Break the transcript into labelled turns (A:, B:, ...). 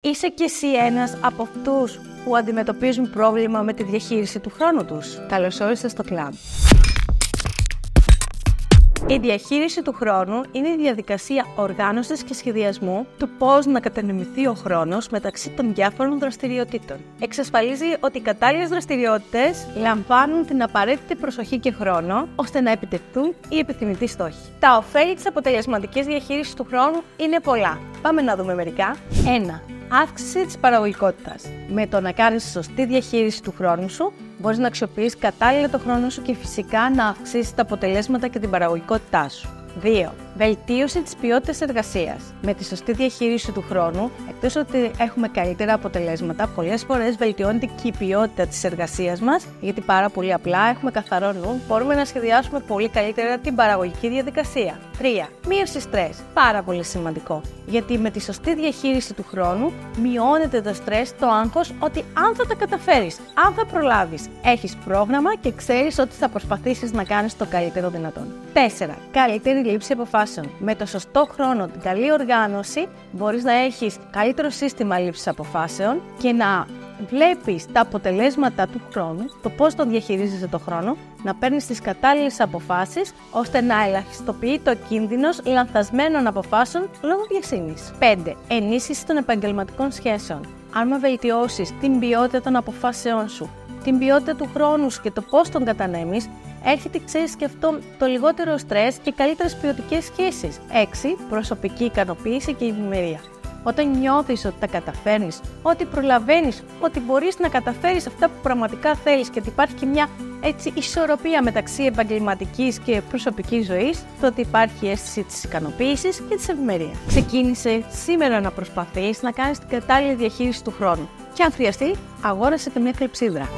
A: Είσαι κι εσύ ένας από αυτούς που αντιμετωπίζουν πρόβλημα με τη διαχείριση του χρόνου τους? Καλώς όρισες στο κλαμπ. Η διαχείριση του χρόνου είναι η διαδικασία οργάνωσης και σχεδιασμού του πώς να κατανεμηθεί ο χρόνος μεταξύ των διάφορων δραστηριοτήτων. Εξασφαλίζει ότι οι κατάλληλες δραστηριότητες λαμβάνουν την απαραίτητη προσοχή και χρόνο ώστε να επιτευχθούν οι επιθυμητοί στόχοι. Τα ωφέλη της αποτελεσματικής διαχείρισης του χρόνου είναι πολλά. Πάμε να δούμε μερικά. 1. Αύξηση της παραγωγικότητας. Με το να κάνεις σωστή διαχείριση του χρόνου σου, μπορείς να αξιοποιείς κατάλληλα το χρόνο σου και φυσικά να αυξήσεις τα αποτελέσματα και την παραγωγικότητά σου. 2. Βελτίωση της ποιότητας εργασίας. Με τη σωστή διαχείριση του χρόνου, εκτός ότι έχουμε καλύτερα αποτελέσματα, πολλές φορές βελτιώνεται και η ποιότητα της εργασίας μας, γιατί πάρα πολύ απλά έχουμε καθαρό νου, μπορούμε να σχεδιάσουμε πολύ καλύτερα την παραγωγική διαδικασία. 3. Μείωση στρες. Πάρα πολύ σημαντικό, γιατί με τη σωστή διαχείριση του χρόνου μειώνεται το στρες, το άγχος, ότι αν θα τα καταφέρεις, αν θα προλάβεις, έχεις πρόγραμμα και ξέρεις ότι θα προσπαθήσεις να κάνεις το καλύτερο δυνατόν. 4. Καλύτερη λήψη αποφάσεων. Με το σωστό χρόνο, την καλή οργάνωση, μπορείς να έχεις καλύτερο σύστημα λήψης αποφάσεων και να βλέπεις τα αποτελέσματα του χρόνου, το πώς τον διαχειρίζεσαι το χρόνο, να παίρνεις τις κατάλληλες αποφάσεις, ώστε να ελαχιστοποιείται ο κίνδυνος λανθασμένων αποφάσεων λόγω βιασύνης. 5. Ενίσχυση των επαγγελματικών σχέσεων. Αν βελτιώσεις την ποιότητα των αποφάσεών σου, την ποιότητα του χρόνου σου και το πώς τον κατανέμεις, έρχεται, ξέρεις, και αυτό το λιγότερο στρες και καλύτερες ποιοτικές σχέσεις. 6. Προσωπική ικανοποίηση και ευημερία. Όταν νιώθεις ότι τα καταφέρνεις, ότι προλαβαίνεις, ότι μπορείς να καταφέρεις αυτά που πραγματικά θέλεις και ότι υπάρχει και μια ισορροπία μεταξύ επαγγελματικής και προσωπικής ζωής, τότε υπάρχει η αίσθηση της ικανοποίησης και της ευημερίας. Ξεκίνησε σήμερα να προσπαθείς να κάνεις την κατάλληλη διαχείριση του χρόνου. Και αν χρειαστεί, αγόρασε και μια κλεψίδρα.